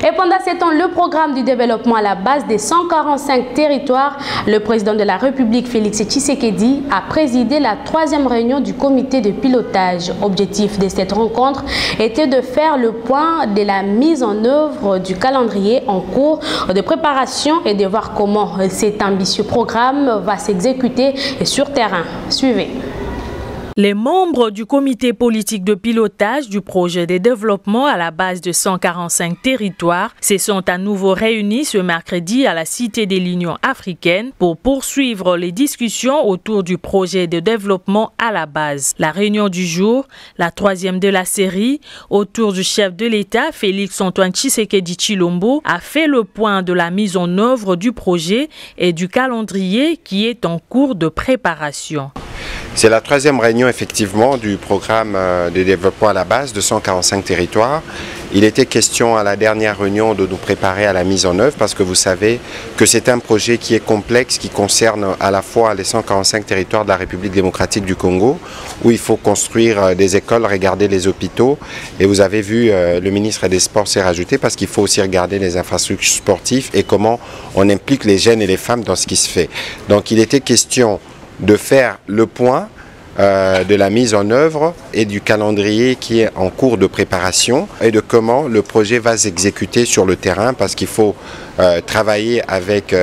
Et pendant ces temps, le programme du développement à la base des 145 territoires, le président de la République, Félix Tshisekedi, a présidé la 3e réunion du comité de pilotage. Objectif de cette rencontre était de faire le point de la mise en œuvre du calendrier en cours de préparation et de voir comment cet ambitieux programme va s'exécuter sur terrain. Suivez. Les membres du comité politique de pilotage du projet de développement à la base de 145 territoires se sont à nouveau réunis ce mercredi à la Cité de l'Union africaine pour poursuivre les discussions autour du projet de développement à la base. La réunion du jour, la 3e de la série, autour du chef de l'État, Félix-Antoine Tshisekedi Tshilombo, a fait le point de la mise en œuvre du projet et du calendrier qui est en cours de préparation. C'est la 3e réunion effectivement du programme de développement à la base de 145 territoires. Il était question à la dernière réunion de nous préparer à la mise en œuvre parce que vous savez que c'est un projet qui est complexe, qui concerne à la fois les 145 territoires de la République démocratique du Congo où il faut construire des écoles, regarder les hôpitaux et vous avez vu le ministre des Sports s'est rajouté parce qu'il faut aussi regarder les infrastructures sportives et comment on implique les jeunes et les femmes dans ce qui se fait. Donc il était question de faire le point de la mise en œuvre et du calendrier qui est en cours de préparation et de comment le projet va s'exécuter sur le terrain parce qu'il faut travailler avec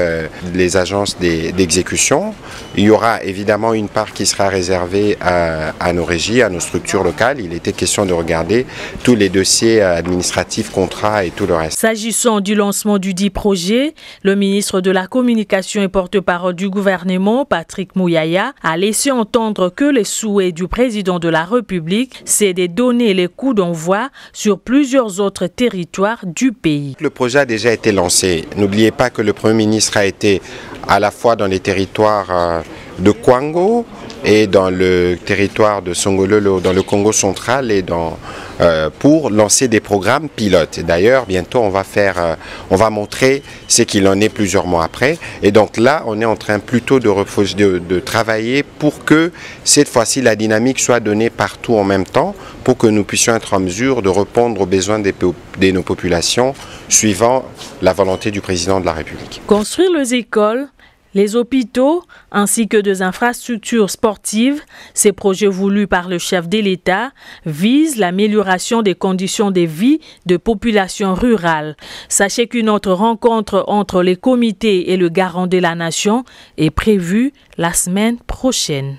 les agences d'exécution. Il y aura évidemment une part qui sera réservée à nos régies, à nos structures locales. Il était question de regarder tous les dossiers administratifs, contrats et tout le reste. S'agissant du lancement du dit projet, le ministre de la Communication et porte-parole du gouvernement, Patrick Mouyaya, a laissé entendre que les souhaits du président de la République, c'est de donner les coups d'envoi sur plusieurs autres territoires du pays. Le projet a déjà été lancé. N'oubliez pas que le Premier ministre a été à la fois dans les territoires de Kwango et dans le territoire de Songololo, dans le Congo central et pour lancer des programmes pilotes. D'ailleurs, bientôt on va montrer ce qu'il en est plusieurs mois après. Et donc là, on est en train plutôt de travailler pour que cette fois-ci la dynamique soit donnée partout en même temps, pour que nous puissions être en mesure de répondre aux besoins de nos populations suivant la volonté du président de la République. Construire les écoles, les hôpitaux ainsi que des infrastructures sportives, ces projets voulus par le chef de l'État visent l'amélioration des conditions de vie de populations rurales. Sachez qu'une autre rencontre entre les comités et le garant de la nation est prévue la semaine prochaine.